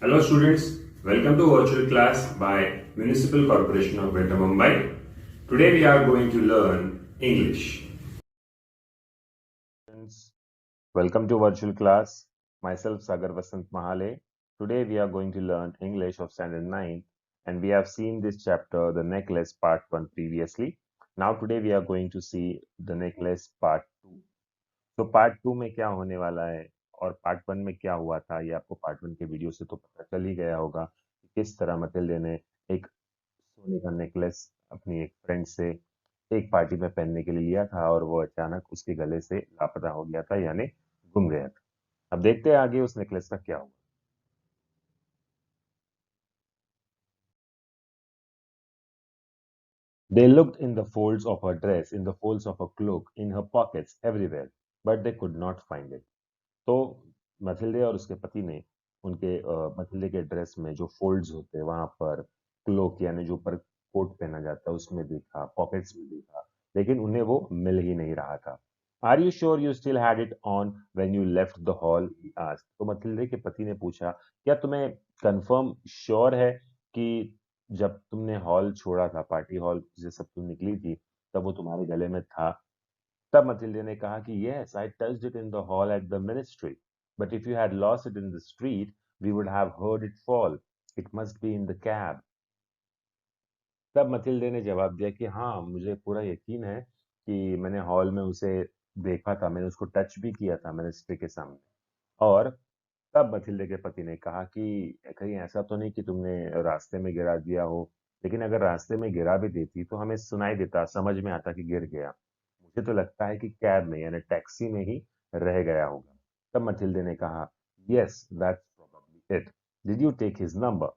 Hello students, welcome to virtual class by Municipal Corporation of Greater Mumbai. Today we are going to learn English. Friends, welcome to virtual class. Myself Sagar Vasant Mahale. Today we are going to learn English of Standard 9 and we have seen this chapter, the necklace part 1 previously. Now today we are going to see the necklace part 2. तो part 2 में क्या होने वाला है और part 1 में क्या हुआ था ये आपको पार्ट 1 के वीडियो से तो पता चल ही गया होगा कि किस तरह मटिल्डे ने एक सोने का नेकलेस अपनी एक फ्रेंड से एक पार्टी में पहनने के लिए लिया था और वो अचानक उसके गले से लापता हो गया था यानी गुम गया था। अब देखते हैं आगे उस नेकलेस का क्या हुआ। They looked in the folds of her dress, in the folds of her cloak, in her pockets, everywhere, but they could not find it. तो मथिल्डे और उसके पति ने उनके मथिल्डे के ड्रेस में जो फोल्ड्स होते हैं वहां पर क्लोक यानी जो ऊपर कोट पहना जाता है उसमें देखा, पॉकेट्स में देखा, लेकिन उन्हें वो मिल ही नहीं रहा था। Are you sure you still had it on when you left the hall? He asked. तो मथिल्डे के पति ने पूछा, क्या तुम्हें कंफर्म श्योर है कि जब तुमने हॉल छोड़ा था, पार्टी हॉल से सब तुम निकली थी, तब वो तुम्हारे गले में था? तब मथिल्डे ने कहा कि yes, I touched it in the hall at the ministry, but if you had lost it in the street, we would have heard it fall. It must be in the cab. तब Mathilde ने जवाब दिया कि हाँ, मुझे पूरा यकीन है कि मैंने हॉल में उसे देखा था, मैंने उसको टच भी किया था मिनिस्ट्री के सामने। और तब मथिल्डे के पति ने कहा कि कहीं ऐसा तो नहीं कि तुमने रास्ते में गिरा दिया हो, लेकिन अगर रास्ते में गिरा भी देती तो हमें सुनाई देता, समझ में आता कि गिर गया। मुझे तो लगता है कि कैब में यानी टैक्सी में ही रह गया होगा। तब मथिल्डे ने कहा, yes that's probably it. Did you take his number?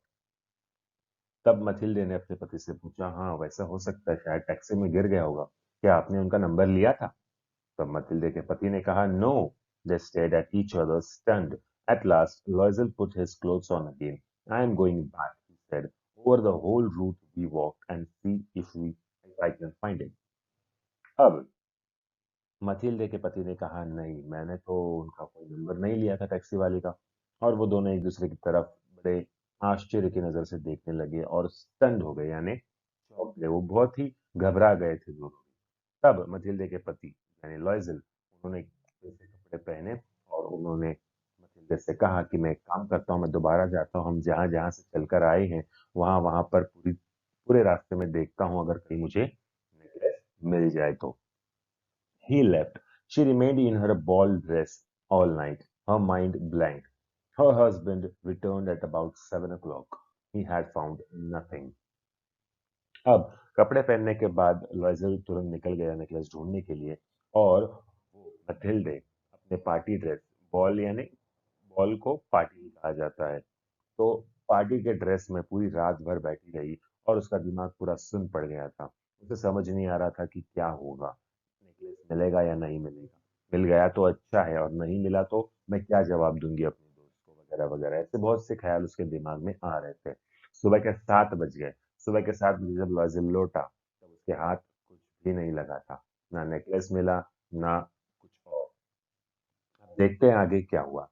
तब मथिल्डे ने अपने पति से पूछा, हाँ वैसा हो सकता है, शायद टैक्सी में गिर गया होगा। क्या आपने उनका नंबर लिया था? तब मथिल्डे के पति ने कहा, no. They stared at each other stunned. At last Loisel put his clothes on again. I am going back, he said. Over the whole route we walked and see if I can find it. अब Mathilde के पति ने कहा, नहीं, मैंने तो उनका कोई नंबर नहीं लिया था टैक्सी वाले का। और वो दोनों एक दूसरे की तरफ बड़े आश्चर्य की नजर से देखने लगे और स्टन्ड हो गए यानी चौंक गए। वो बहुत ही घबरा गए थे दोनों। तब मथिल्डे के पति यानी लॉयजल, उन्होंने वैसे कपड़े पहने और उन्होंने मथिल्डे से कहा कि मैं एक काम करता हूँ, मैं दोबारा जाता हूँ, हम जहां जहां से चलकर आए हैं वहां वहां पर पूरे रास्ते में देखता हूँ, अगर कहीं मुझे नेकलेस मिल जाए तो। He left. She remained in her ball dress all night, her mind blank. Her husband returned at about 7 o'clock. He had found nothing. अब कपड़े पहनने के बाद लॉयजल तुरंत निकल गया नेकलेस ढूंढने के लिए और वो मथिल्डे अपने पार्टी ड्रेस, बॉल यानी बॉल को पार्टी कहा जाता है, तो पार्टी के ड्रेस में पूरी रात भर बैठी रही और उसका दिमाग पूरा सुन पड़ गया था। उसे समझ नहीं आ रहा था कि क्या होगा, नेकलेस मिलेगा या नहीं मिलेगा। मिल गया तो अच्छा है और नहीं मिला तो मैं क्या जवाब दूंगी अपने दोस्त को, वगैरह वगैरह, ऐसे बहुत से ख्याल उसके दिमाग में आ रहे थे। सुबह के 7 बज गए। सुबह के 7 बजे जब लॉजिल लौटा तब उसके हाथ कुछ भी नहीं लगा था, ना नेकलेस मिला, ना कुछ और। अब देखते हैं आगे क्या हुआ।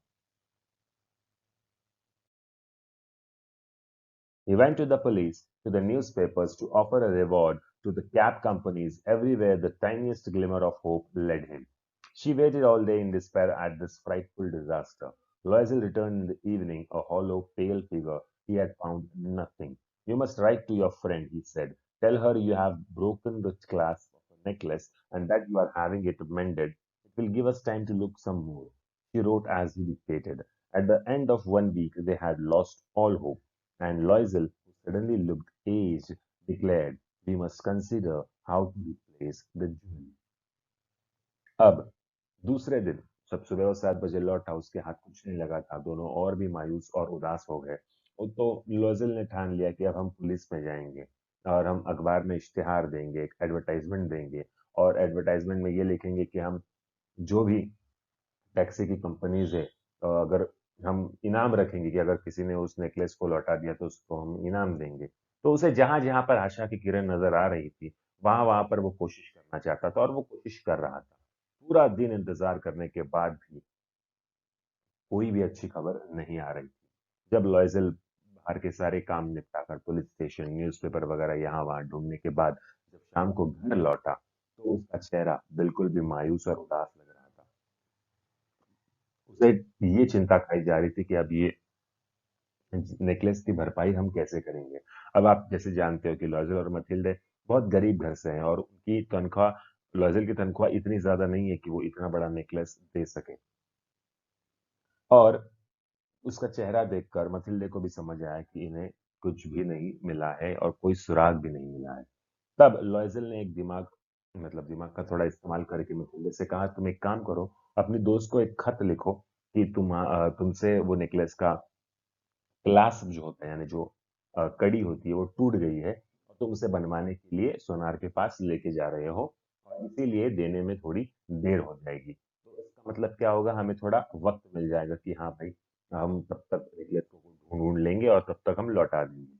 He went to the police, to the newspapers to offer a reward to the cab companies. Everywhere the tiniest glimmer of hope led him. She waited all day in despair at this frightful disaster. Loisel returned in the evening, a hollow, pale figure. He had found nothing. You must write to your friend, he said. Tell her you have broken the clasp of a necklace and that you are having it mended. It will give us time to look some more. She wrote as he dictated. At the end of 1 week, they had lost all hope, and Loisel, who suddenly looked aged, declared, we must consider how to replace the jewel. अब दूसरे दिन जब सुबह वो 7 बजे लौटा, उसके हाथ कुछ नहीं लगा था। दोनों और भी मायूस और उदास हो गए। तो लोजल ने ठान लिया कि अब हम पुलिस में जाएंगे और हम अखबार में इश्तिहार देंगे, एक एडवर्टाइजमेंट देंगे और एडवर्टाइजमेंट में ये लिखेंगे कि हम जो भी टैक्सी की कंपनीज है, अगर हम इनाम रखेंगे कि अगर किसी ने उस नेकलेस को लौटा दिया तो उसको हम इनाम देंगे। तो उसे जहां जहां पर आशा की किरण नजर आ रही थी वहां वहां पर वो कोशिश करना चाहता था और वो कोशिश कर रहा था। पूरा दिन इंतजार करने के बाद भी कोई भी अच्छी खबर नहीं आ रही थी। जब लॉयजल बाहर के सारे काम निपटा कर पुलिस स्टेशन, न्यूज़पेपर वगैरह यहाँ वहाँ ढूंढने के बाद जब शाम को घर लौटा तो उसका चेहरा बिल्कुल भी मायूस और उदास लग रहा था। उसे ये चिंता खाई जा रही थी कि अब ये नेकलेस की भरपाई हम कैसे करेंगे। अब आप जैसे जानते हो कि लॉयजल और मथिल्डे बहुत गरीब घर से हैं और उनकी तनख्वाह, लॉयजल की तनख्वाह इतनी ज्यादा नहीं है कि वो इतना बड़ा नेकलेस दे सके। और उसका चेहरा देखकर मथिल्डे को भी समझ आया कि इन्हें कुछ भी नहीं मिला है और कोई सुराग भी नहीं मिला है। तब लॉयजल ने एक दिमाग का थोड़ा इस्तेमाल करके मथिल्डे से कहा, तुम एक काम करो, अपने दोस्त को एक खत लिखो कि तुमसे वो नेकलेस का क्लास्प जो होता है, यानी जो कड़ी होती है वो टूट गई है और तुम उसे बनवाने के लिए सोनार के पास लेके जा रहे हो और इसीलिए देने में थोड़ी देर हो जाएगी। तो इसका मतलब क्या होगा, हमें थोड़ा वक्त मिल जाएगा कि हाँ भाई, हम तब तक नेकलेस को ढूंढ ढूंढ लेंगे और तब तक हम लौटा देंगे।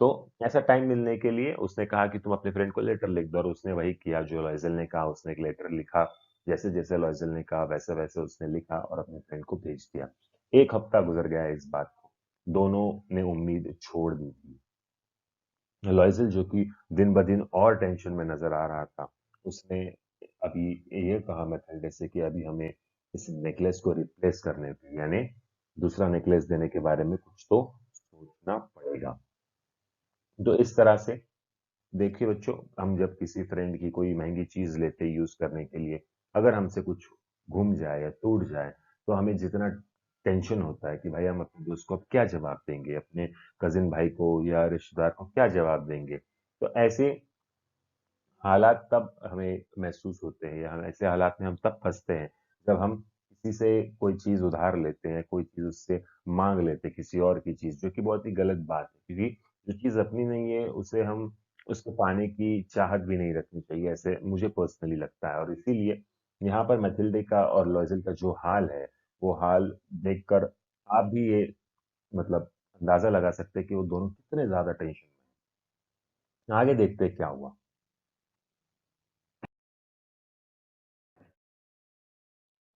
तो ऐसा टाइम मिलने के लिए उसने कहा कि तुम अपने फ्रेंड को लेटर लिख दो और उसने वही किया जो लॉयजल ने कहा। उसने एक लेटर लिखा, जैसे जैसे लॉयजल ने कहा वैसे वैसे उसने लिखा और अपने फ्रेंड को भेज दिया। एक हफ्ता गुजर गया इस बात को, दोनों ने उम्मीद छोड़ दी थी। लॉयजल जो कि दिन ब दिन और टेंशन में नजर आ रहा था, उसने अभी ये कहा मैथल्डे से कि अभी हमें इस नेकलेस को रिप्लेस करने पे, यानी दूसरा नेकलेस देने के बारे में कुछ तो सोचना पड़ेगा। तो इस तरह से देखिए बच्चों, हम जब किसी फ्रेंड की कोई महंगी चीज लेते यूज करने के लिए, अगर हमसे कुछ घूम जाए या टूट जाए तो हमें जितना टेंशन होता है कि भाई हम अपने दोस्त को अब क्या जवाब देंगे, अपने कजिन भाई को या रिश्तेदार को क्या जवाब देंगे। तो ऐसे हालात तब हमें महसूस होते हैं या हम ऐसे हालात में हम तब फंसते हैं जब हम किसी से कोई चीज उधार लेते हैं, कोई चीज उससे मांग लेते हैं, किसी और की चीज, जो कि बहुत ही गलत बात है क्योंकि जो चीज अपनी नहीं है उसे हम उसको पाने की चाहत भी नहीं रखनी चाहिए, ऐसे मुझे पर्सनली लगता है। और इसीलिए यहाँ पर मैथिल्डे का और लॉयजल का जो हाल है, वो हाल देखकर आप भी ये मतलब अंदाजा लगा सकते हैं कि वो दोनों कितने ज्यादा टेंशन में हैं। आगे देखते हैं क्या हुआ।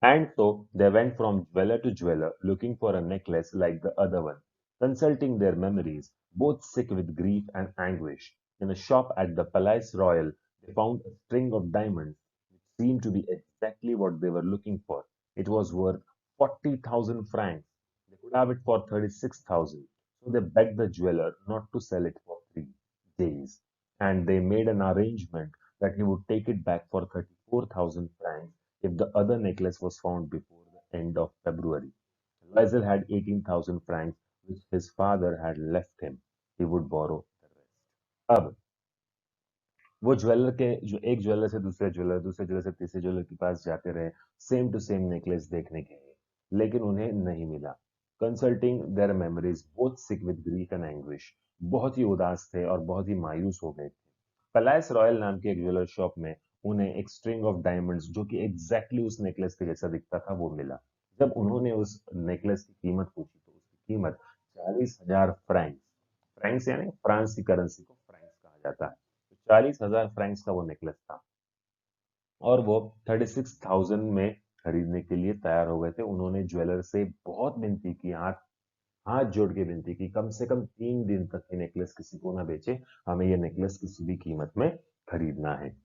And so they went from jeweler to jeweler looking for a necklace like the other one, consulting their memories, both sick with grief and anguish. In a shop at the Palais Royal, they found a string of diamonds which seemed to be exactly what they were looking for. It was worth 40,000 francs. They could have it for 36,000. So they begged the jeweler not to sell it for 3 days. And they made an arrangement that he would take it back for 34,000 francs if the other necklace was found before the end of February. Liesel had 18,000 francs which his father had left him. He would borrow the rest. अब वो jeweller के जो एक jeweller से दूसरे jeweller, दूसरे jeweller से तीसरे ज्वेलर के पास जाते रहे सेम टू सेम नेकलेस देखने के लिए, लेकिन उन्हें नहीं मिला। Consulting their memories both sick with grief and anguish, बहुत ही उदास थे और बहुत ही मायूस हो गए थे। पलायस रॉयल नाम की एक ज्वेलर शॉप में उन्हें एक स्ट्रिंग ऑफ डायमंड्स जो कि एग्जैक्टली उस नेकलेस के जैसा दिखता था वो मिला। जब उन्होंने उस नेकलेस की कीमत पूछी तो उसकी कीमत 40,000 फ्रैंक्स, फ्रैंक्स यानी फ्रांस की करेंसी को फ्रैंक्स कहा जाता है, तो 40,000 फ्रैंक्स का वो नेकलेस था और वो 36,000 में खरीदने के लिए तैयार हो गए थे। उन्होंने ज्वेलर से बहुत विनती की, हाथ हाथ जोड़ के विनती की, कम से कम 3 दिन तक ये नेकलेस किसी को ना बेचे, हमें ये नेकलेस किसी भी कीमत में खरीदना है।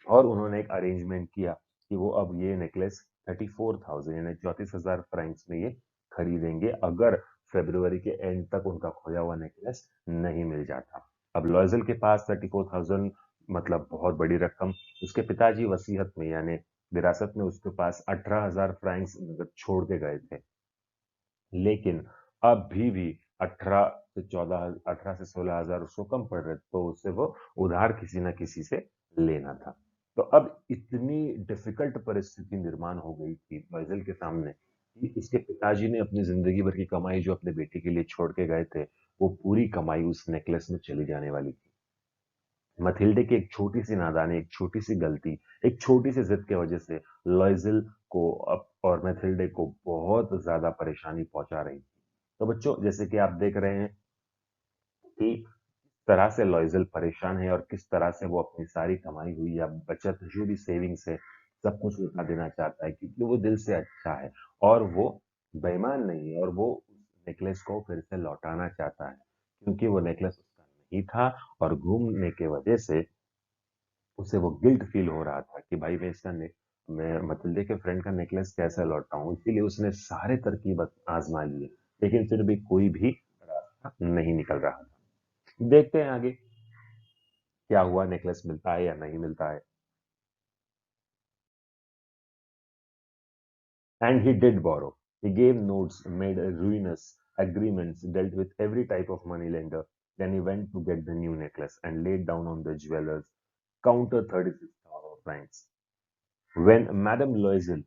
और उन्होंने एक अरेंजमेंट किया कि वो अब ये नेकलेस 34,000 यानी 34,000 फ्रैंक्स में ये खरीदेंगे अगर फरवरी के एंड तक उनका खोया हुआ नेकलेस नहीं मिल जाता। अब लॉयजल के पास 34,000 मतलब बहुत बड़ी रकम, उसके पिताजी वसीयत में यानी विरासत में उसके पास 18,000 फ्रैंक्स नगद छोड़ के गए थे। लेकिन अभी भी 18 से 16,000 उसको कम पड़ रहे, तो उससे वो उधार किसी ना किसी से लेना था। तो अब इतनी डिफिकल्ट परिस्थिति निर्माण हो गई थी फैजल के सामने कि उसके पिताजी ने अपनी जिंदगी भर की कमाई जो अपने बेटे के लिए छोड़ के गए थे, वो पूरी कमाई उस नेकलेस में चली जाने वाली थी। मथिल्डे की एक छोटी सी नादानी, एक छोटी सी गलती, एक छोटी सी जिद की वजह से लॉयजल को और मैथिल्डे को बहुत ज्यादा परेशानी पहुंचा रही थी। तो बच्चों, जैसे कि आप देख रहे हैं कि किस तरह से लॉयजल परेशान है और किस तरह से वो अपनी सारी कमाई हुई या बचत जो भी सेविंग्स है सब कुछ लुटा देना चाहता है क्योंकि वो दिल से अच्छा है और वो बेईमान नहीं है और वो उस नेकलेस को फिर से लौटाना चाहता है क्योंकि वो नेकलेस उसका नहीं था और घूमने के वजह से उसे वो गिल्ट फील हो रहा था कि भाई मैं मतिल्दे के फ्रेंड का नेकलेस कैसे लौटाऊं, इसीलिए उसने सारे तरकीब आजमा लिए लेकिन फिर भी कोई भी रास्ता नहीं निकल रहा था। देखते हैं आगे क्या हुआ, नेकलेस मिलता है या नहीं मिलता है। And he did borrow. He gave notes, made ruinous agreements, dealt with every type of moneylender. Then he went to get the new necklace and laid down on the jeweler's counter 36,000 francs. When Madame Loisel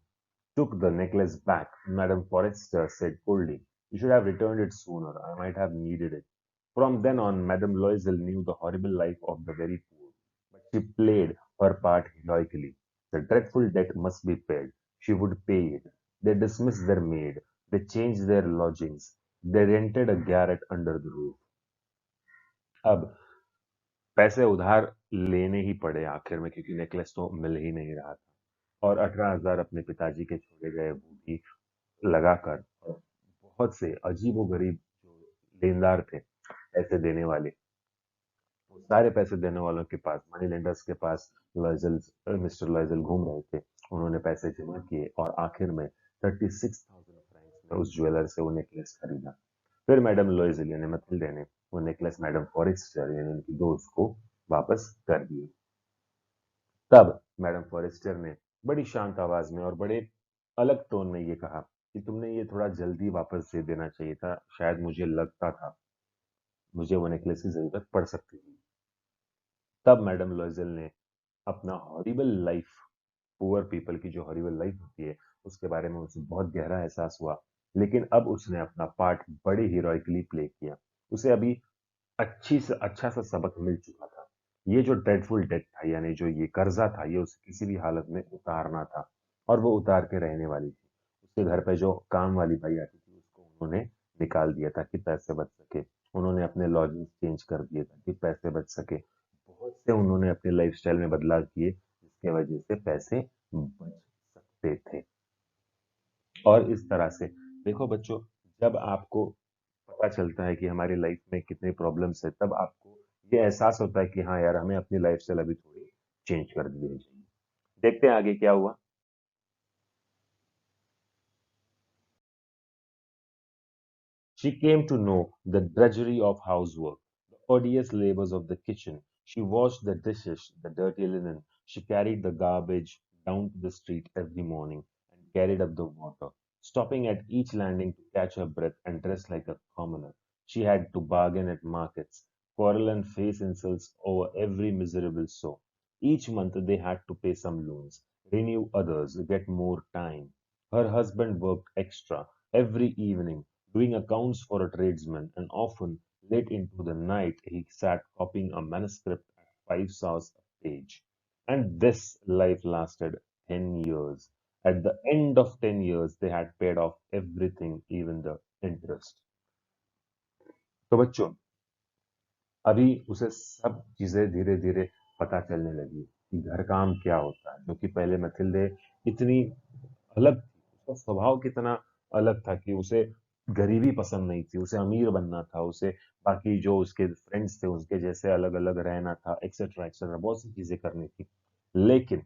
took the necklace back, Madame Forrester said coldly, "You should have returned it sooner. I might have needed it." From then on, Madame Loisel knew the horrible life of the very poor, but she played her part heroically. The dreadful debt must be paid. She would pay it. They dismissed their maid. They changed their lodgings. They rented a garret under the roof. अब पैसे उधार लेने ही पड़े आखिर में क्योंकि necklace तो मिल ही नहीं रहा था और 18,000 अपने पिताजी के छोड़े गए वो भी लगाकर और बहुत से अजीबोगरीब जो लेनदार थे पैसे देने वाले, वो सारे पैसे देने वालों के पास, मनी लेंडर्स के पास लॉयजल मिस्टर लॉयजल घूम रहे थे। उन्होंने पैसे जमा किए और आखिर में 36,000 फ्रैंक्स में उस ज्वेलर से वो नेकलेस खरीदा। फिर मैडम लॉयजल यानी मथिल्डे ने वो नेकलेस मैडम फॉरेस्टर यानी उनकी दोस्त को वापस कर दिया। तब मैडम फॉरेस्टर ने बड़ी शांत आवाज में और बड़े अलग टोन में ये कहा कि तुमने ये थोड़ा जल्दी वापस दे देना चाहिए था, शायद मुझे लगता था मुझे वो नेकलेस की जरूरत पड़ सकती थी। तब मैडम लॉयजल ने अपना हॉरिबल लाइफ, पुअर पीपल की जो हॉरिबल लाइफ होती है उसके बारे में उसे बहुत गहरा एहसास हुआ, लेकिन अब उसने अपना पार्ट बड़े हीरोइकली प्ले किया। उसे अभी अच्छी से अच्छा सा सबक मिल चुका था। ये जो ड्रेडफुल डेट था यानी जो ये कर्जा था ये उसे किसी भी हालत में उतारना था और वो उतार के रहने वाली थी। उसके घर पे जो काम वाली भाई आती थी उसको उन्होंने निकाल दिया ताकि पैसे बच सके। उन्होंने अपने लॉजिंग चेंज कर दिए ताकि पैसे बच सके। बहुत से उन्होंने अपने लाइफस्टाइल में बदलाव किए जिसके वजह से पैसे बच सकते थे। और इस तरह से देखो बच्चों, जब आपको पता चलता है कि हमारी लाइफ में कितनी प्रॉब्लम्स है तब आपको ये एहसास होता है कि हाँ यार हमें अपनी लाइफस्टाइल अभी थोड़ी चेंज कर देनी चाहिए। देखते हैं आगे क्या हुआ। She came to know the drudgery of housework, the odious labors of the kitchen. She washed the dishes, the dirty linen. She carried the garbage down to the street every morning and carried up the water, stopping at each landing to catch her breath and dress like a commoner. She had to bargain at markets, quarrel and face insults over every miserable sou. Each month they had to pay some loans, renew others, get more time. Her husband worked extra every evening doing accounts for a tradesman, and often late into the night he sat copying a manuscript at 5 sous a page. And this life lasted 10 years. At the end of 10 years, they had paid off everything, even the interest. तो बच्चों, अभी उसे सब चीजें धीरे धीरे पता चलने लगी कि घर काम क्या होता है, क्योंकि पहले मथिल्डे इतनी अलग थी, उसका स्वभाव कितना अलग था कि उसे गरीबी पसंद नहीं थी, उसे अमीर बनना था, उसे बाकी जो उसके फ्रेंड्स थे उसके जैसे अलग अलग रहना था, एक्सेट्रा एक्सेट्रा बहुत सी चीजें करनी थी। लेकिन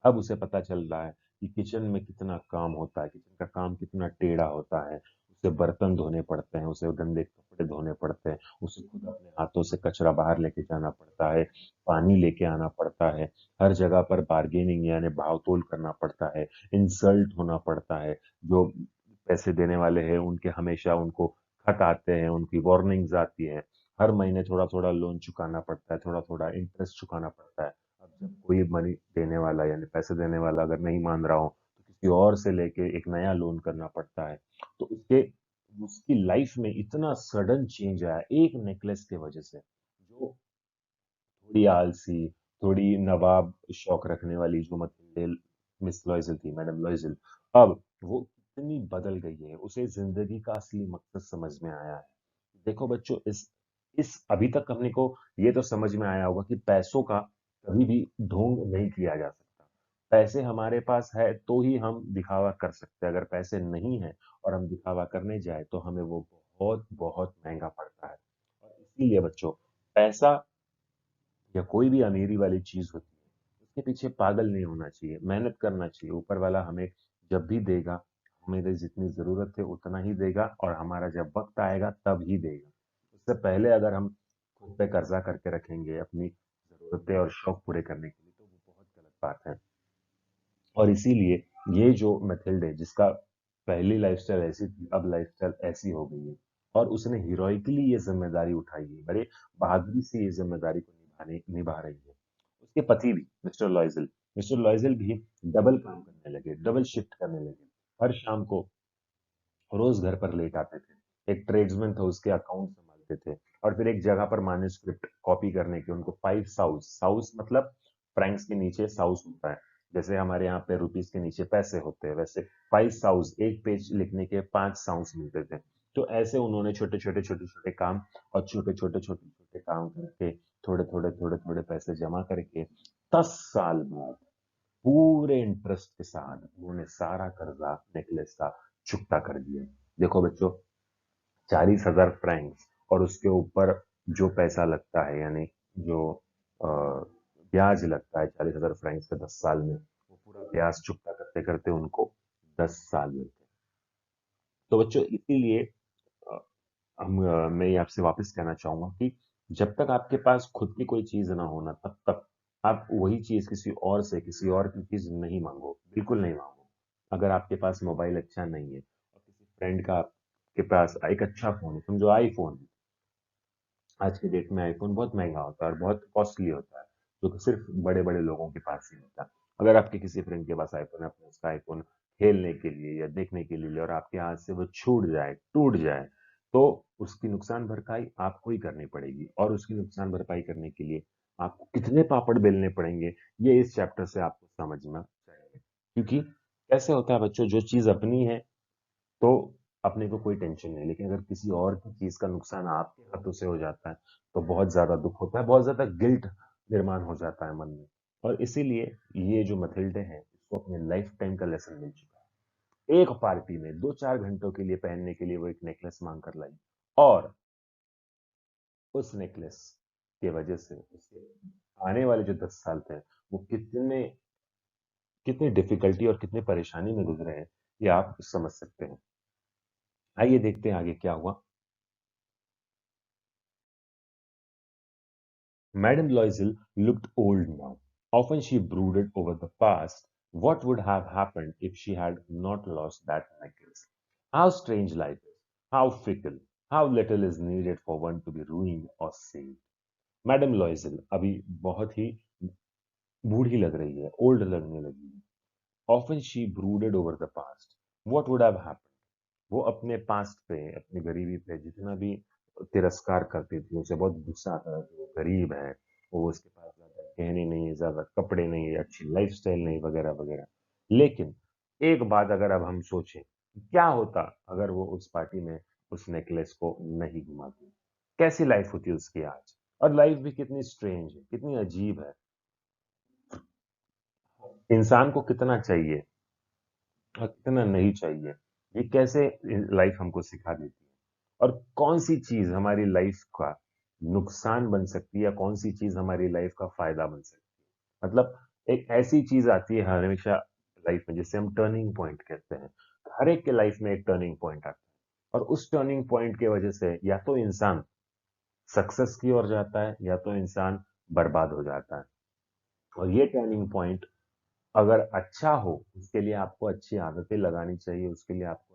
अब उसे पता चल रहा है कि किचन में कितना काम होता है, किचन का काम कितना टेढ़ा होता है। उसे बर्तन धोने पड़ते हैं, उसे गंदे कपड़े धोने पड़ते हैं, उसे खुद अपने हाथों से कचरा बाहर लेके जाना पड़ता है, पानी लेके आना पड़ता है, हर जगह पर बार्गेनिंग यानी भाव-तोल करना पड़ता है, इंसल्ट होना पड़ता है। जो पैसे देने वाले हैं उनके हमेशा उनको खत आते हैं, उनकी वार्निंग्स आती हैं। हर महीने थोड़ा-थोड़ा लोन चुकाना पड़ता है, थोड़ा-थोड़ा इंटरेस्ट चुकाना पड़ता है। अब जब कोई मनी देने वाला यानी पैसे देने वाला अगर नहीं मान रहा हो तो किसी और से लेके एक नया लोन करना पड़ता है। तो उसके उसकी लाइफ में इतना सडन चेंज आया एक नेकलेस की वजह से, जो थोड़ी आलसी, थोड़ी नवाब शौक रखने वाली जो मतलब मिस लॉयजल थी, मैडम लॉयजल, अब वो इतनी बदल गई है, उसे जिंदगी का असली मकसद समझ में आया है। देखो बच्चों, इस अभी तक हमने को ये तो समझ में आया होगा कि पैसों का कभी भी ढोंग नहीं किया जा सकता। पैसे हमारे पास है तो ही हम दिखावा कर सकते हैं। अगर पैसे नहीं है और हम दिखावा करने जाए तो हमें वो बहुत बहुत महंगा पड़ता है। और इसीलिए बच्चों, पैसा या कोई भी अमीरी वाली चीज होती है, उसके पीछे पागल नहीं होना चाहिए, मेहनत करना चाहिए। ऊपर वाला हमें जब भी देगा, हमें जितनी जरूरत है उतना ही देगा, और हमारा जब वक्त आएगा तब ही देगा। उससे पहले अगर हम खुद पे कर्जा करके रखेंगे अपनी जरूरतें और शौक पूरे करने के लिए, तो वो बहुत गलत बात है। और इसीलिए ये जो मैथिल्डे, जिसका पहली लाइफस्टाइल ऐसी थी, अब लाइफस्टाइल ऐसी हो गई है, और उसने हीरोइकली ये जिम्मेदारी उठाई है, बड़े बहादुरी से ये जिम्मेदारी को निभा रही है। उसके पति भी मिस्टर लॉयजल भी डबल काम करने लगे, डबल शिफ्ट करने लगे। हर शाम को रोज घर पर लेट आते थे। एक ट्रेड्समैन था, उसके अकाउंट संभालते थे, और फिर एक जगह पर मैन्युस्क्रिप्ट कॉपी करने के उनको 5 साउस, साउस मतलब फ्रैंक्स के नीचे साउस होता है। जैसे हमारे यहाँ पे रुपीस के नीचे पैसे होते हैं, वैसे 5 साउस, एक पेज लिखने के 5 साउस मिलते थे। तो ऐसे उन्होंने छोटे छोटे काम और छोटे छोटे काम करके थोड़े थोड़े पैसे जमा करके 10 साल बाद पूरे इंटरेस्ट के साथ उन्होंने सारा कर्जा नेकलेस का चुकता कर दिया। देखो बच्चों, 40,000 फ्रैंक्स और उसके ऊपर जो पैसा लगता है, यानी जो अ, ब्याज लगता है 40,000 फ्रैंक्स का 10 साल में, वो पूरा ब्याज चुकता करते करते उनको 10 साल मिलते। तो बच्चों इसीलिए अ, मैं ये आपसे वापस कहना चाहूंगा कि जब तक आपके पास खुद की कोई चीज ना होना, तब तक आप वही चीज किसी और से, किसी और की चीज नहीं मांगो, बिल्कुल नहीं मांगो। अगर आपके पास मोबाइल अच्छा नहीं है और किसी फ्रेंड का आपके पास एक अच्छा फोन है, समझो आईफोन है, आज के डेट में आईफोन बहुत महंगा होता है और बहुत कॉस्टली होता है, जो कि सिर्फ बड़े बड़े लोगों के पास ही होता है। अगर आपके किसी फ्रेंड के पास आईफोन है, आपने उसका आईफोन खेलने के लिए या देखने के लिए लिया और आपके हाथ से वो छूट जाए, टूट जाए, तो उसकी नुकसान भरपाई आपको ही करनी पड़ेगी। और उसकी नुकसान भरपाई करने के लिए आपको कितने पापड़ बेलने पड़ेंगे, ये इस चैप्टर से आपको समझना चाहिए। क्योंकि कैसे होता है बच्चों, जो चीज अपनी है तो अपने को कोई टेंशन नहीं, लेकिन अगर किसी और की चीज का नुकसान आपके हाथों से हो जाता है तो बहुत ज्यादा दुख होता है, बहुत ज्यादा गिल्ट निर्माण हो जाता है मन में। और इसीलिए ये जो मथिल्डे हैं, इसको अपने लाइफ टाइम का लेसन मिल चुका है। एक पार्टी में 2-4 घंटों के लिए पहनने के लिए वो एक नेकलेस मांग कर लाई, और उस नेकलेस के वजह से उसके आने वाले जो 10 साल थे, वो कितने कितनी डिफिकल्टी और कितनी परेशानी में गुजरे हैं, ये आप समझ सकते हैं। आइए देखते हैं आगे क्या हुआ। Madame Loisel looked old now. Often she brooded over the past. What would have happened if she had not lost that necklace? How strange life is, how fickle, how little is needed for one to be ruined or saved. Madam लॉयजल अभी बहुत ही बूढ़ी लग रही है, old लगने लगी है। Often she brooded over the past, what would have happened. वो अपने पास्ट पे, अपनी गरीबी पे जितना भी तिरस्कार करती थी, उसे बहुत गुस्सा आता था कि वो गरीब है, वो उसके पास ज्यादा गहने नहीं है, ज्यादा कपड़े नहीं है, अच्छी लाइफस्टाइल नहीं, वगैरह वगैरह। लेकिन एक बात अगर अब हम सोचें, क्या होता अगर वो उस पार्टी में उस नेकलेस को नहीं घुमाती, कैसी लाइफ होती उसकी आज। और लाइफ भी कितनी स्ट्रेंज है, कितनी अजीब है। इंसान को कितना चाहिए और कितना नहीं चाहिए, ये कैसे लाइफ हमको सिखा देती है। और कौन सी चीज हमारी लाइफ का नुकसान बन सकती है या कौन सी चीज हमारी लाइफ का फायदा बन सकती है। मतलब एक ऐसी चीज आती है हमेशा लाइफ में, जिसे हम टर्निंग पॉइंट कहते हैं। हर एक के लाइफ में एक टर्निंग पॉइंट आता है, और उस टर्निंग पॉइंट की वजह से या तो इंसान सक्सेस की ओर जाता है या तो इंसान बर्बाद हो जाता है। और ये टर्निंग पॉइंट अगर अच्छा हो, उसके लिए आपको अच्छी आदतें लगानी चाहिए, उसके लिए आपको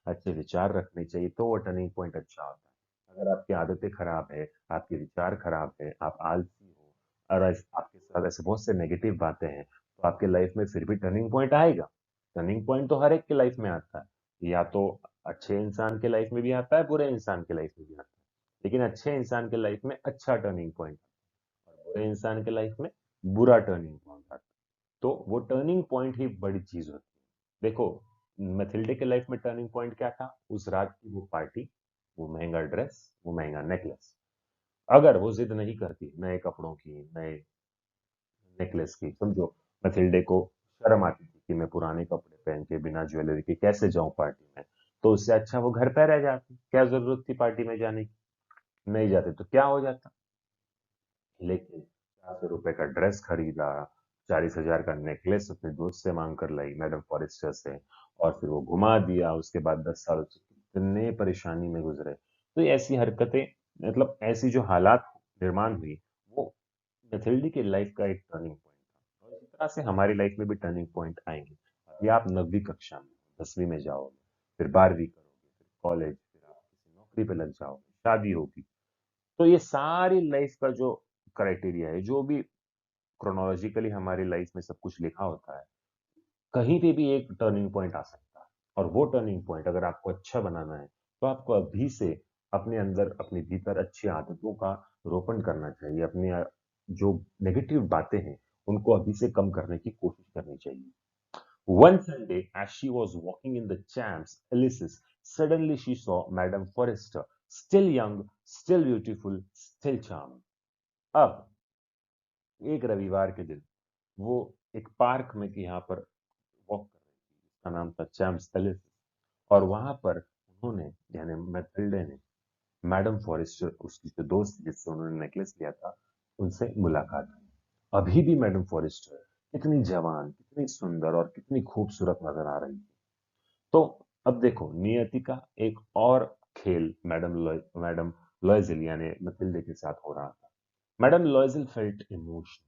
अच्छे विचार रखने चाहिए, तो वो टर्निंग पॉइंट अच्छा होता है। अगर आपकी आदतें खराब है, आपके विचार खराब है, आप आलसी हो, और आपके साथ ऐसे बहुत से नेगेटिव बातें हैं, तो आपके लाइफ में फिर भी टर्निंग पॉइंट आएगा। टर्निंग पॉइंट तो हर एक के लाइफ में आता है, या तो अच्छे इंसान के लाइफ में भी आता है, बुरे इंसान के लाइफ में भी आता है। लेकिन अच्छे इंसान के लाइफ में अच्छा टर्निंग पॉइंट, और बुरे इंसान के लाइफ में बुरा टर्निंग पॉइंट आता है। तो वो टर्निंग पॉइंट ही बड़ी चीज होती है। देखो, मैथिल्डे के लाइफ में टर्निंग पॉइंट क्या था? उस रात की वो पार्टी, वो महंगा ड्रेस, वो महंगा नेकलेस। अगर वो जिद नहीं करती नए कपड़ों की, नए नेकलेस की, समझो मैथिल्डे को शर्म आती थी कि मैं पुराने कपड़े पहन के बिना ज्वेलरी के कैसे जाऊं पार्टी में। तो उससे अच्छा वो घर पे रह जाती, क्या जरूरत थी पार्टी में जाने की। नहीं जाते तो क्या हो जाता। लेकिन 400 रुपए का ड्रेस खरीदा, 40,000 का नेकलेस अपने दोस्त से मांग कर लाई मैडम फॉरेस्टर से, और फिर वो घुमा दिया। उसके बाद 10 साल कितने परेशानी में गुजरे। तो ये ऐसी हरकतें, मतलब ऐसी जो हालात निर्माण हुई, वो मैथिल्डी की लाइफ का एक टर्निंग पॉइंट था। और इसी तरह से हमारी लाइफ में भी टर्निंग पॉइंट आएंगे। अभी आप 9वीं कक्षा में, 10वीं में जाओगे, फिर 12वीं करोगे, फिर कॉलेज, फिर आप किसी नौकरी पे लग जाओगे, शादी होगी। तो ये सारी लाइफ का जो क्राइटेरिया है, जो भी क्रोनोलॉजिकली हमारी लाइफ में सब कुछ लिखा होता है, कहीं पे भी एक टर्निंग पॉइंट आ सकता है। और वो टर्निंग पॉइंट अगर आपको अच्छा बनाना है, तो आपको अभी से अपने अंदर, अपने भीतर अच्छी आदतों का रोपण करना चाहिए। अपनी जो नेगेटिव बातें हैं, उनको अभी से कम करने की कोशिश करनी चाहिए। One Sunday, as she was walking in the Champs Elysees, suddenly she saw Madame Forrester, still young, still beautiful, still charming. अब एक रविवार के दिन वो एक पार्क में के यहाँ पर वॉक कर रही थी, जिसका नाम था चैम्प्स एलिस। और वहां पर उन्होंने, यानी मैथिल्डे ने, मैडम फॉरेस्टर, उसकी जो दोस्त जिससे उन्होंने नेकलेस लिया था, उनसे मुलाकात की। अभी भी मैडम फॉरेस्टर कितनी जवान, कितनी सुंदर और कितनी खूबसूरत नजर आ रही थी। तो अब देखो, नियति का एक और खेल मैडम लॉयजल यानी मथिल्डे के साथ हो रहा था। Madam लॉयजल felt emotion.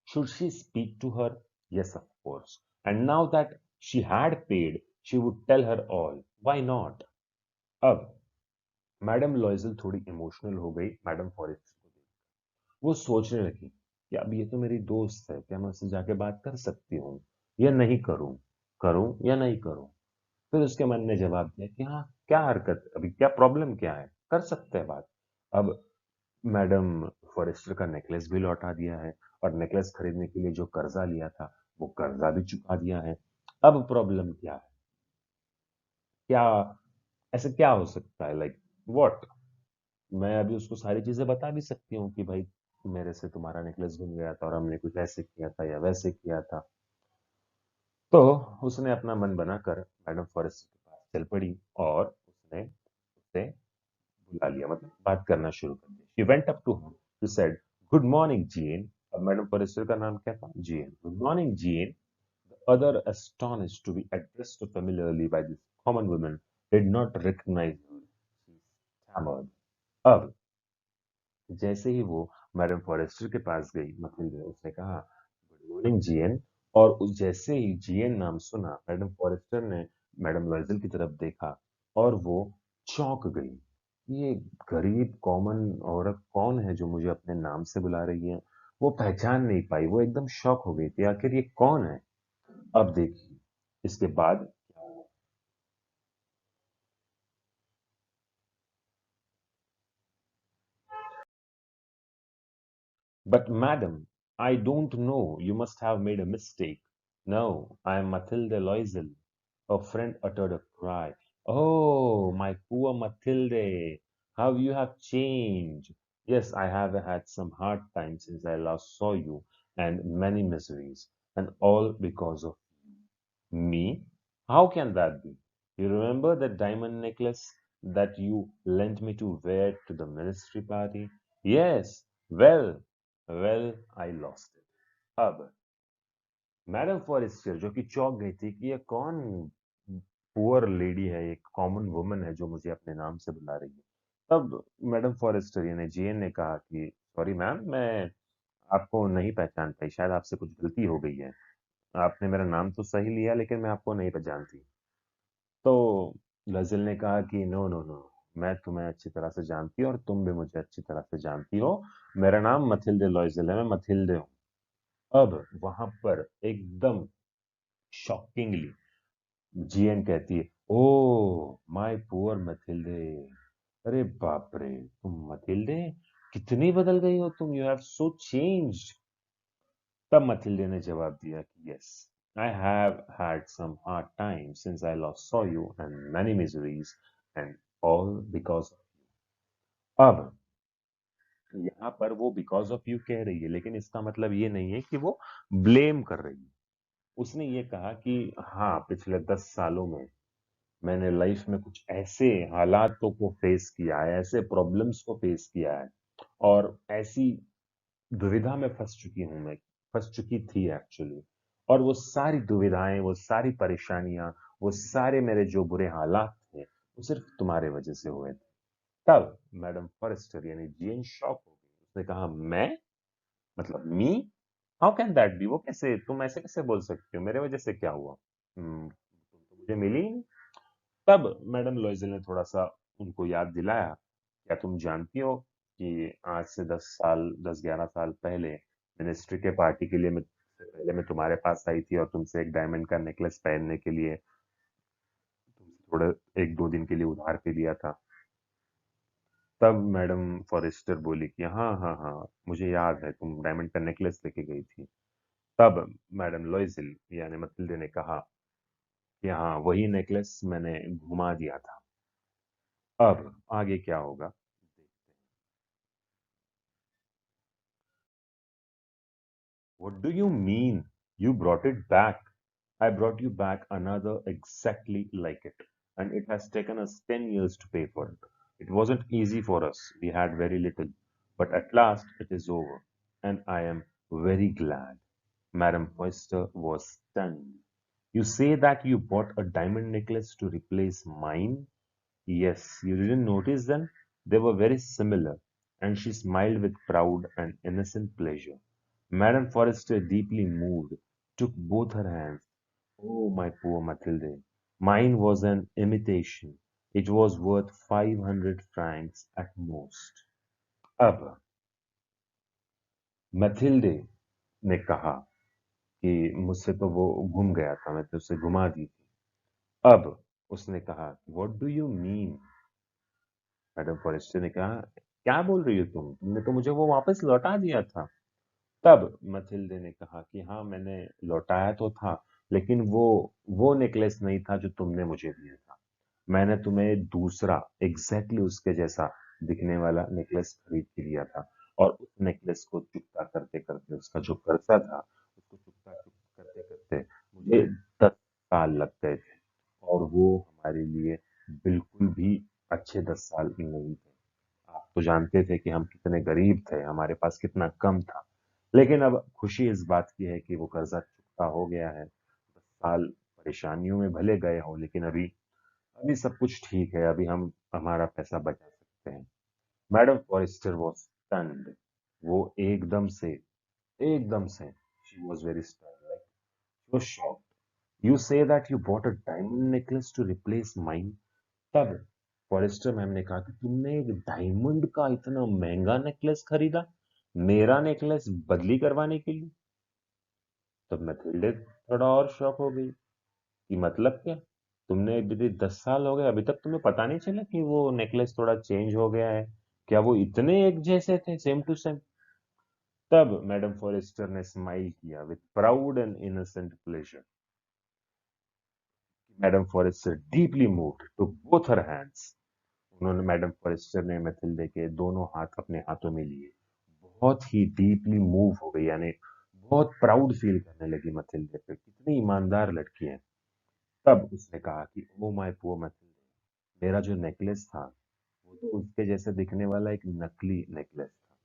Should she speak to her? Yes, of course. And now that she had paid, she would tell her all. Why not? अब मैडम लॉयजल थोड़ी इमोशनल हो गई मैडम फॉरेस्ट को देख। वो सोचने लगी कि अब ये तो मेरी दोस्त है, क्या मैं उससे जाके बात कर सकती हूँ या नहीं करूं, करूं या नहीं करूं। फिर उसके मन ने जवाब दिया कि हाँ, क्या हरकत, अभी क्या प्रॉब्लम क्या है, कर सकते हैं बात। अब मैडम फॉरेस्टर का नेकलेस भी लौटा दिया है, और नेकलेस खरीदने के लिए जो कर्जा लिया था, वो कर्जा भी चुका दिया है। अब प्रॉब्लम क्या है, क्या, ऐसे क्या हो सकता है, लाइक व्हाट। मैं अभी उसको सारी चीजें बता भी सकती हूँ कि भाई, मेरे से तुम्हारा नेकलेस गुम गया था और हमने कुछ ऐसे किया था या वैसे किया था। तो उसने अपना मन बनाकर मैडम फॉरेस्टर के पास चल पड़ी, और उसने उसे बुला लिया, मतलब बात करना शुरू कर दिया। She went up to her. She said, "Good morning, Jane." अब मैडम फॉरेस्टर का नाम क्या था? Jane. Good morning, Jane. The other, astonished to be addressed so familiarly by this common woman, did not recognize her. She stammered. अब जैसे ही वो madam forester के पास गई, मथिल्डा, उसने कहा, गुड मॉर्निंग जीएन। और जैसे ही जीएन नाम सुना, मैडम फॉरेस्टर ने मैडम लॉयजल की तरफ देखा, और वो चौंक गई। ये गरीब कॉमन औरत कौन है जो मुझे अपने नाम से बुला रही है। वो पहचान नहीं पाई, वो एकदम शॉक हो गई थी, आखिर ये कौन है। अब देखिए इसके बाद क्या हुआ। But madam, I don't know. You must have made a mistake. No, I am Mathilde Loisel. Her friend uttered a cry. Oh, my poor Mathilde, how you have changed. Yes, I have had some hard times since I last saw you, and many miseries, and all because of me? How can that be? You remember that diamond necklace that you lent me to wear to the ministry party? Yes. Well, I lost it. अब madam forester, जो कि चौंक गई थी कि ये कौन poor lady है, एक कॉमन वुमन है जो मुझे अपने नाम से बुला रही है। तब मैडम फॉरेस्टर यानी जीएन ने कहा कि सॉरी मैम, मैं आपको नहीं पहचान पाई, शायद आपसे कुछ गलती हो गई है। आपने मेरा नाम तो सही लिया, लेकिन मैं आपको नहीं पहचानती। तो लज़िल ने कहा कि नो नो नो, मैं तुम्हें अच्छी तरह से जानती हूँ और तुम भी मुझे अच्छी तरह से जानती हो। मेरा नाम मथिल्डे लॉयजल है, मैं मथिल्डे हूँ। अब वहां पर एकदम शॉकिंगली जीएन कहती है, ओ माय पुअर मथिल्डे। अरे बाप रे, तुम मथिल्डे, कितनी बदल गई हो तुम, यू हैव सो चेंज्ड। तब मथिल्डे ने जवाब दिया कि yes, I have had some hard times since I last saw you, and many miseries, and all because. अब यहाँ पर वो बिकॉज ऑफ यू कह रही है, लेकिन इसका मतलब ये नहीं है कि वो ब्लेम कर रही है। उसने ये कहा कि हाँ, पिछले 10 सालों में मैंने लाइफ में कुछ ऐसे हालातों को फेस किया है, ऐसे प्रॉब्लम्स को फेस किया है और ऐसी दुविधा में फंस चुकी हूं मैं, फंस चुकी थी एक्चुअली। और वो सारी दुविधाएं, वो सारी परेशानियां, वो सारे मेरे जो बुरे हालात थे, वो सिर्फ तुम्हारे वजह से हुए थे। तब मैडम फॉरेस्टर यानी जेन शॉक हो गई। उसने कहा, मैं? मतलब me? How can that be? वो कैसे, तुम ऐसे कैसे बोल सकते हो? मेरे वजह से क्या हुआ? तुम तो मुझे मिली ही नहीं। तब मैडम लॉइजल ने थोड़ा सा उनको याद दिलाया, क्या तुम जानती हो कि आज से 10 साल, 10-11 साल पहले मिनिस्ट्री के पार्टी के लिए से पहले मैं तुम्हारे पास आई थी और तुमसे एक डायमंड का नेकलेस पहनने के लिए तुमसे थोड़ा 1-2 दिन के लिए उधार पे लिया था। तब मैडम फॉरेस्टर बोली कि हाँ हाँ हाँ, मुझे याद है, तुम डायमंड का नेकलेस लेके गई थी। तब मैडम लॉइजल यानी मथिल्डे ने कहा कि हाँ, वही नेकलेस मैंने घुमा दिया था। अब आगे क्या होगा? What do you mean? You brought it back. I brought you back another exactly like it. And it has taken us 10 years to pay for it. It wasn't easy for us. We had very little. But at last it is over. And I am very glad. Madame Foyster was stunned. You say that you bought a diamond necklace to replace mine? Yes, you didn't notice them? They were very similar, and she smiled with proud and innocent pleasure. Madame Forrester, deeply moved, took both her hands. Oh, my poor Mathilde, mine was an imitation. It was worth 500 francs at most. अब Mathilde ने कहा कि मुझसे तो वो गुम गया था, मैं तो उसे घुमा दी थी। अब उसने कहा, what do you mean? Madam Forestier ने कहा, क्या बोल रही हो तुम? तुमने तो मुझे वो वापस लौटा दिया था। तब मथिल्डे ने कहा कि हाँ, मैंने लौटाया तो था, लेकिन वो नेकलेस नहीं था जो तुमने मुझे दिया था। मैंने तुम्हें दूसरा एग्जैक्टली उसके जैसा दिखने वाला नेकलेस खरीद के दिया था। और उस नेकलेस को चुकता करते करते, उसका जो कर्जा था उसको चुकता करते करते मुझे 10 साल लग गए थे। और वो हमारे लिए बिल्कुल भी अच्छे 10 साल नहीं थे। आप तो जानते थे कि हम कितने गरीब थे, हमारे पास कितना कम था। लेकिन अब खुशी इस बात की है कि वो कर्जा चुकता हो गया है। 10 साल परेशानियों में भले गए हों, लेकिन अभी अभी सब कुछ ठीक है। अभी हम हमारा पैसा बचा सकते हैं। Madam Forestier was stunned. वो एकदम से she was very stunned, like she was shocked. You say that you bought a diamond necklace to replace mine? तब फॉरेस्टर मैम ने कहा कि तुमने एक डायमंड का इतना महंगा नेकलेस खरीदा मेरा नेकलेस बदली करवाने के लिए? तब मैथिल्डे थोड़ा और शॉक हो गई कि मतलब क्या? तुमने अभी 10 साल हो गए, अभी तक तुम्हें पता नहीं चला कि वो नेकलेस थोड़ा चेंज हो गया है? क्या वो इतने एक जैसे थे, सेम टू सेम? तब मैडम फॉरेस्टर ने स्माइल किया with proud and innocent pleasure. Madam Forestier deeply moved to both her hands. उन्होंने मैडम फॉरेस्टर ने मैथिल्डे के दोनों हाथ अपने हाथों में लिए। बहुत ही डीपली मूव हो गई, यानी बहुत प्राउड फील करने लगी मैथिल्डे पे, कितनी ईमानदार लड़की है। तब उसने कहा कि ओ माय पुअर मैथिल्डे, मेरा जो नेकलेस था वो तो उसके जैसे दिखने वाला एक नकली नेकलेस था,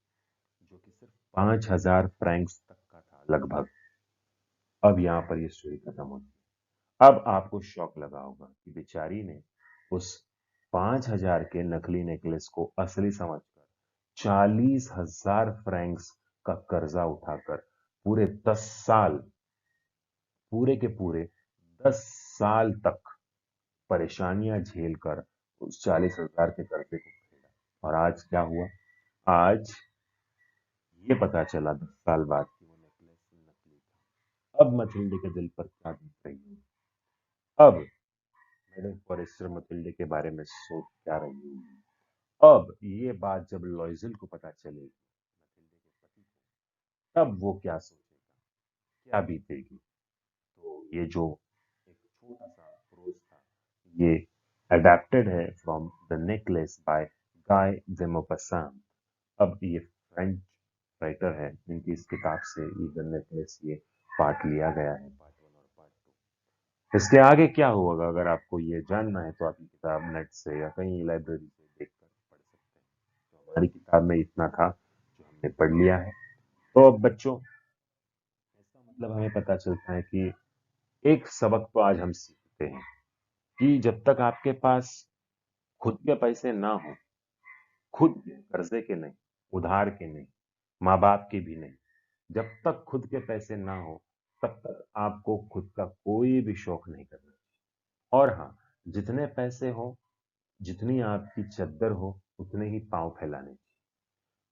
जो कि सिर्फ 5,000 फ्रैंक्स तक का था लगभग। अब यहाँ पर ये स्टोरी खत्म होती है। अब आपको शौक लगा होगा कि बेचारी ने उस 5,000 के नकली नेकलेस को असली समझकर 40,000 फ्रैंक्स का कर्जा उठाकर पूरे 10 साल, पूरे के पूरे 10 साल तक परेशानियां झेलकर उस 40,000 के कर्जे को खरीदा। और आज क्या हुआ? आज ये पता चला 10 साल बाद कि वो नेकलेस नकली था। अब मथिल्डे के दिल पर क्या बीत रही होगी? अब मैडम फॉरेस्टर मथिल्डे के बारे में सोच क्या रही होगी? अब ये बात जब लॉइजल को पता चलेगी, मथिल्डे के पति को, तब वो क्या सोचेगा, क्या बीतेगी? तो ये जो एक छोटा सा प्रोज था, ये अडेप्टेड है from the necklace by Guy de Maupassant। अब ये फ्रेंच राइटर है, इनकी इस किताब से ये द नेकलेस, ये पार्ट लिया गया है, पार्ट 1 और इसके आगे क्या होगा, अगर आपको ये जानना है तो आप ये किताब नेट से या कहीं लाइब्रेरी से देखकर पढ़ सकते हैं। तो हमारी किताब में इतना था जो हमने पढ़ लिया है। तो अब बच्चों, इसका मतलब हमें पता चलता है कि एक सबक तो आज हम सीखते हैं कि जब तक आपके पास खुद के पैसे ना हो, खुद के कर्जे के नहीं, उधार के नहीं, माँ बाप के भी नहीं, जब तक खुद के पैसे ना हो, तब तक आपको खुद का कोई भी शौक नहीं करना। और हाँ, जितने पैसे हो, जितनी आपकी चद्दर हो, उतने ही पाँव फैलाने चाहिए।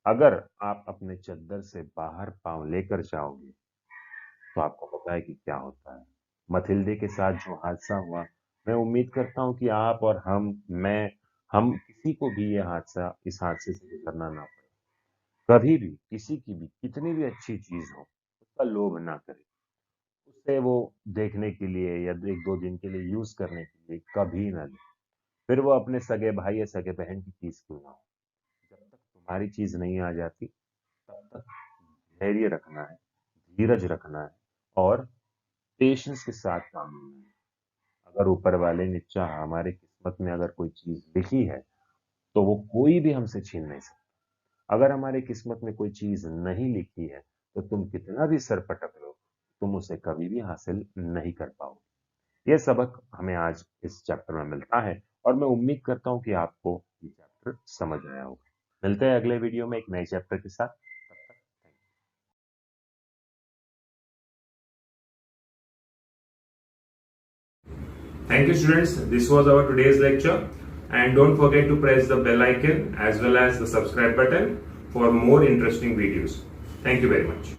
अगर आप अपने चद्दर से बाहर पाँव लेकर जाओगे, तो आपको पता है कि क्या होता है। मथिल्डे के साथ जो हादसा हुआ, मैं उम्मीद करता हूँ कि आप और हम किसी को भी ये हादसा इस हादसे से गुजरना ना पड़े। कभी भी किसी की भी कितनी भी अच्छी चीज़ हो, उसका लोभ ना करें। उसे वो देखने के लिए या 1-2 दिन के लिए यूज़ करने के लिए कभी ना लें। फिर वो अपने सगे भाई या सगे बहन की चीज़ क्यों ना हो। जब तक तुम्हारी चीज़ नहीं आ जाती, तब तक धैर्य रखना है, धीरज रखना है और पेशेंस के साथ काम लेना है। अगर ऊपर वाले ने चाहा, हमारी किस्मत में अगर कोई चीज़ लिखी है, तो वो कोई भी हमसे छीन नहीं सकता। अगर हमारी किस्मत में कोई चीज़ नहीं लिखी है, तो तुम कितना भी सर पटक लो, तुम उसे कभी भी हासिल नहीं कर पाओगे। ये सबक हमें आज इस चैप्टर में मिलता है और मैं उम्मीद करता हूँ कि आपको ये चैप्टर समझ आया होगा। मिलते हैं अगले वीडियो में एक नए चैप्टर के साथ। तब तक thank you. Thank you, students. This was our today's lecture. And don't forget to press the bell icon as well as the subscribe button for more interesting videos. Thank you very much.